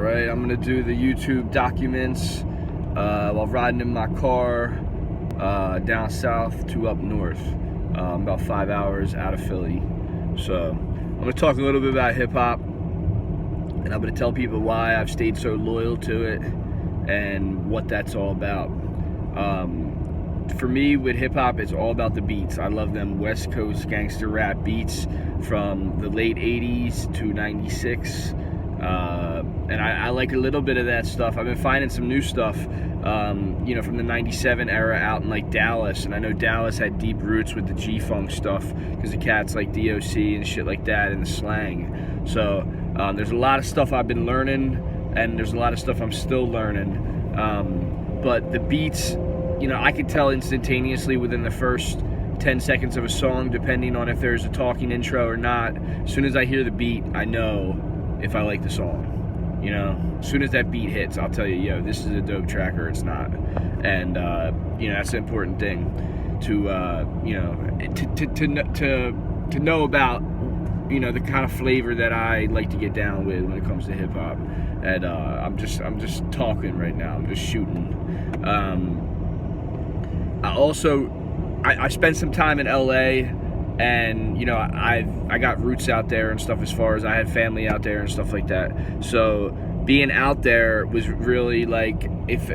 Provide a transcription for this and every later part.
Alright, I'm gonna do the YouTube documents while riding in my car down south to up north. About 5 hours out of Philly. So I'm gonna talk a little bit about hip-hop, and I'm gonna tell people why I've stayed so loyal to it and what that's all about. For me, with hip-hop, it's all about the beats. I love them West Coast gangster rap beats from the late 80s to 96. And I like a little bit of that stuff. I've been finding some new stuff, from the 97 era out in like Dallas. And I know Dallas had deep roots with the G-Funk stuff because of cats like DOC and shit like that and the slang. So there's a lot of stuff I've been learning, and there's a lot of stuff I'm still learning. But the beats, I can tell instantaneously within the first 10 seconds of a song, depending on if there's a talking intro or not. As soon as I hear the beat, I know if I like the song. As soon as that beat hits, I'll tell you, this is a dope track or it's not. And that's an important thing to to know about, the kind of flavor that I like to get down with when it comes to hip hop. And I'm just talking right now. I'm just shooting. I spent some time in LA, and I got roots out there and stuff, as far as I had family out there and stuff like that. So being out there was really like, if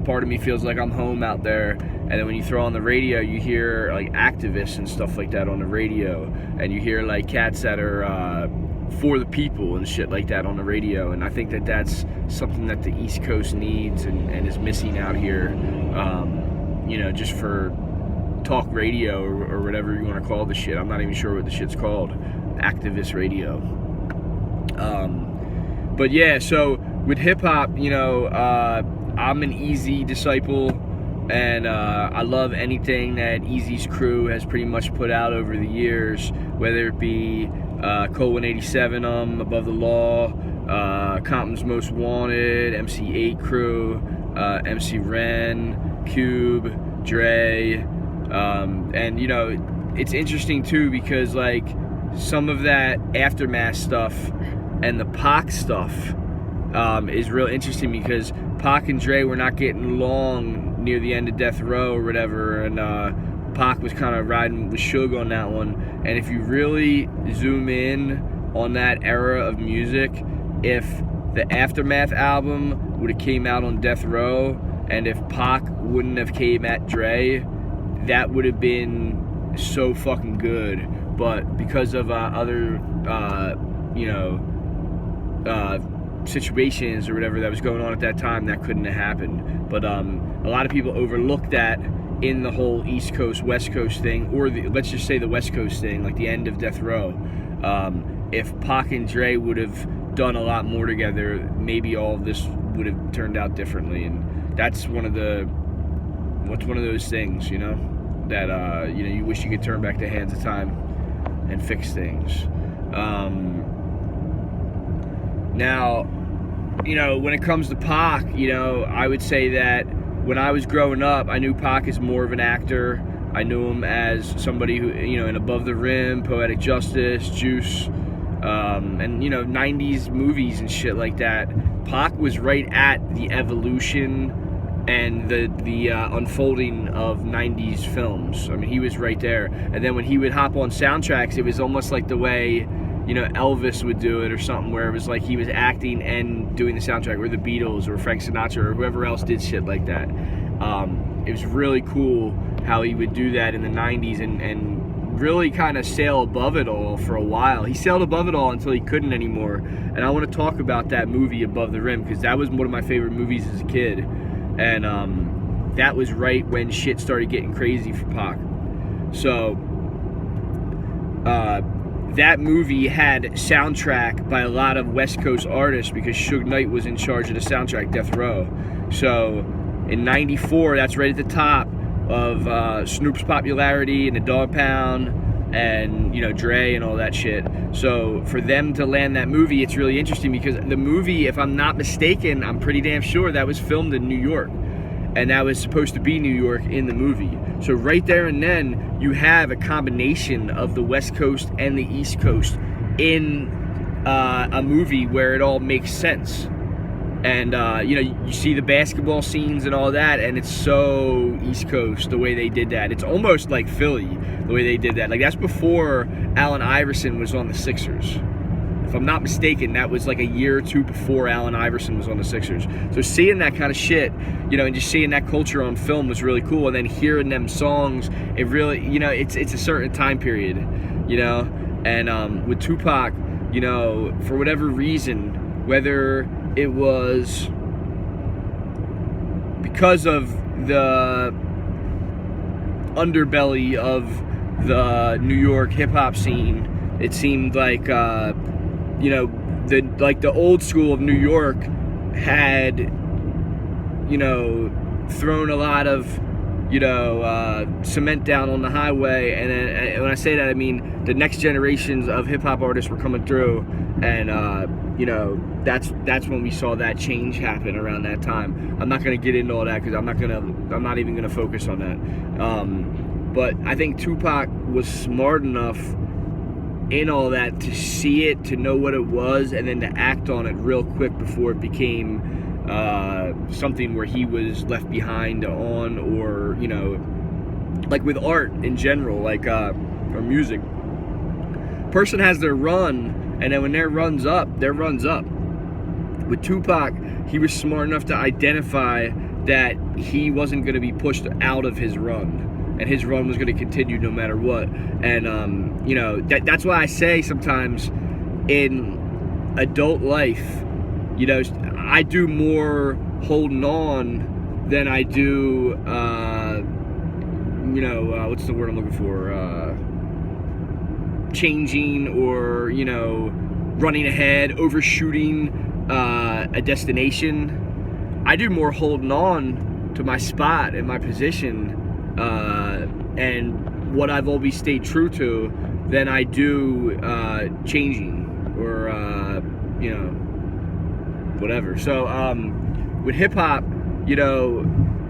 part of me feels like I'm home out there. And then when you throw on the radio, you hear like activists and stuff like that on the radio, and you hear like cats that are for the people and shit like that on the radio. And I think that that's something that the East Coast needs and is missing out here. Just for talk radio or whatever you want to call the shit. I'm not even sure what the shit's called. Activist radio. But yeah, so with hip hop, I'm an Easy disciple, and I love anything that Eazy's crew has pretty much put out over the years, whether it be Cole 187, Above the Law, Compton's Most Wanted, MC8 crew, MC Ren, Cube, Dre. And it's interesting too, because like some of that Aftermath stuff and the Pac stuff is real interesting, because Pac and Dre were not getting along near the end of Death Row or whatever, and Pac was kind of riding with Suge on that one. And if you really zoom in on that era of music, if the Aftermath album would have came out on Death Row, and if Pac wouldn't have came at Dre, that would have been so fucking good. But because of other situations or whatever that was going on at that time, that couldn't have happened. But a lot of people overlooked that in the whole East Coast West Coast thing, or let's just say the West Coast thing, like the end of Death Row. If Pac and Dre would have done a lot more together, maybe all of this would have turned out differently. And that's one of those things, that you wish you could turn back the hands of time and fix things. Now, when it comes to Pac, I would say that when I was growing up, I knew Pac as more of an actor. I knew him as somebody who, in Above the Rim, Poetic Justice, Juice, and 90s movies and shit like that. Pac was right at the evolution and the unfolding of 90s films. I mean, he was right there. And then when he would hop on soundtracks, it was almost like the way, Elvis would do it or something, where it was like he was acting and doing the soundtrack, or the Beatles or Frank Sinatra or whoever else did shit like that. It was really cool how he would do that in the 90s and really kind of sail above it all for a while. He sailed above it all until he couldn't anymore. And I want to talk about that movie Above the Rim, because that was one of my favorite movies as a kid. And that was right when shit started getting crazy for Pac. So that movie had soundtrack by a lot of West Coast artists, because Suge Knight was in charge of the soundtrack, Death Row. So in 94, that's right at the top of Snoop's popularity and the Dog Pound and Dre and all that shit. So for them to land that movie, it's really interesting, because the movie, if I'm not mistaken, I'm pretty damn sure that was filmed in New York, and that was supposed to be New York in the movie. So right there and then, you have a combination of the West Coast and the East Coast in a movie where it all makes sense. And you see the basketball scenes and all that, and it's so East Coast the way they did that. It's almost like Philly the way they did that. Like, that's before Allen Iverson was on the Sixers. If I'm not mistaken, that was like a year or two before Allen Iverson was on the Sixers. So seeing that kind of shit, and just seeing that culture on film was really cool. And then hearing them songs, it really, it's a certain time period, And with Tupac, for whatever reason, whether it was because of the underbelly of the New York hip-hop scene, it seemed like the old school of New York had thrown a lot of cement down on the highway. And then, when I say that, I mean the next generations of hip-hop artists were coming through, and that's when we saw that change happen around that time. I'm not going to get into all that because I'm not even going to focus on that. But I think Tupac was smart enough in all that to see it, to know what it was, and then to act on it real quick before it became something where he was left behind on, or like with art in general, like or music. Person has their run, and then when their run's up, their run's up. With Tupac, he was smart enough to identify that he wasn't going to be pushed out of his run, and his run was going to continue no matter what. And that's why I say sometimes in adult life, I do more holding on than I do what's the word I'm looking for, changing, or running ahead, overshooting a destination. I do more holding on to my spot and my position and what I've always stayed true to than I do changing or whatever. So with hip-hop,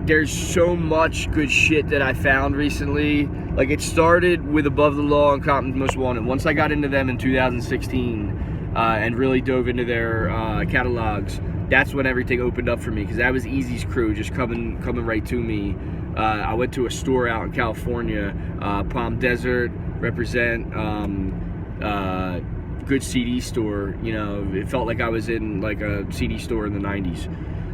there's so much good shit that I found recently. Like, it started with Above the Law and Compton's Most Wanted. Once I got into them in 2016 and really dove into their catalogs, that's when everything opened up for me, because that was Eazy's crew just coming right to me. I went to a store out in California, Palm Desert, represent, good CD store. It felt like I was in like a CD store in the 90s.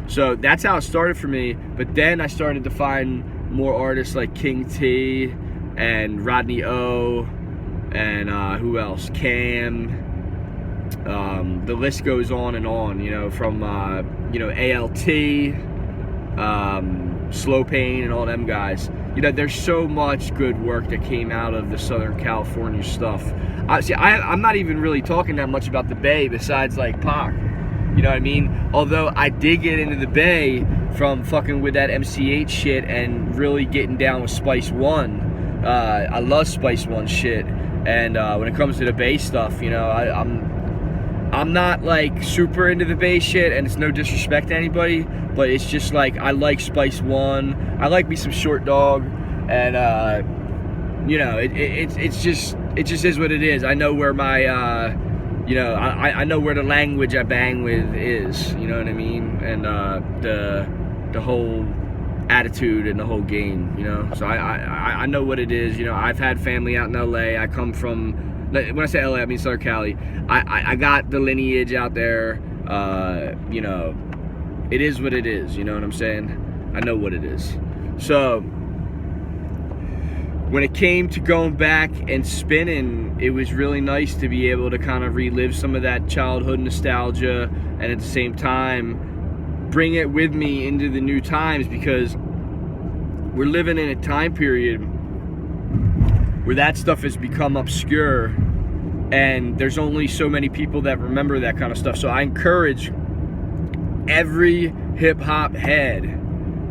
So that's how it started for me. But then I started to find more artists like King T and Rodney O and who else? Cam. The list goes on and on, from ALT, Slow Pain, and all them guys. There's so much good work that came out of the Southern California stuff. I'm not even really talking that much about the Bay besides like Pac. You know what I mean? Although I did get into the Bay from fucking with that MC8 shit and really getting down with Spice One. I love Spice One shit. And when it comes to the Bay stuff, I'm not like super into the Bay shit, and it's no disrespect to anybody, but it's just like I like Spice One. I like me some Short Dog, and it just is what it is. I know where my I know where the language I bang with is. You know what I mean? And the whole attitude and the whole game. So I know what it is. I've had family out in LA. I come from, when I say LA, I mean Southern Cali. I got the lineage out there. It is what it is. You know what I'm saying? I know what it is. So when it came to going back and spinning, it was really nice to be able to kind of relive some of that childhood nostalgia, and at the same time bring it with me into the new times, because we're living in a time period where that stuff has become obscure, and there's only so many people that remember that kind of stuff. So I encourage every hip-hop head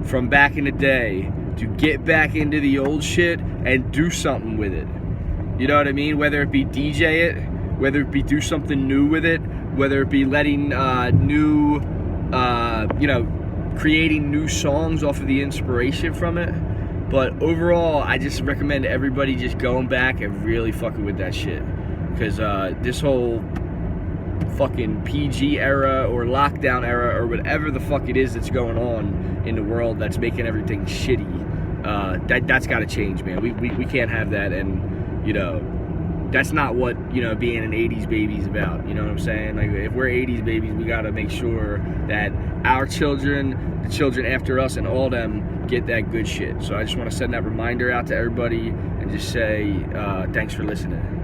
from back in the day to get back into the old shit and do something with it. You know what I mean? Whether it be DJ it, whether it be do something new with it, whether it be letting creating new songs off of the inspiration from it. But overall, I just recommend everybody just going back and really fucking with that shit. Because this whole fucking PG era or lockdown era or whatever the fuck it is that's going on in the world that's making everything shitty. That's got to change, man. We can't have that, and you know, that's not what, you know, being an 80s baby is about. You know what I'm saying? Like, if we're 80s babies, we got to make sure that our children, the children after us, and all them get that good shit. So I just want to send that reminder out to everybody and just say thanks for listening.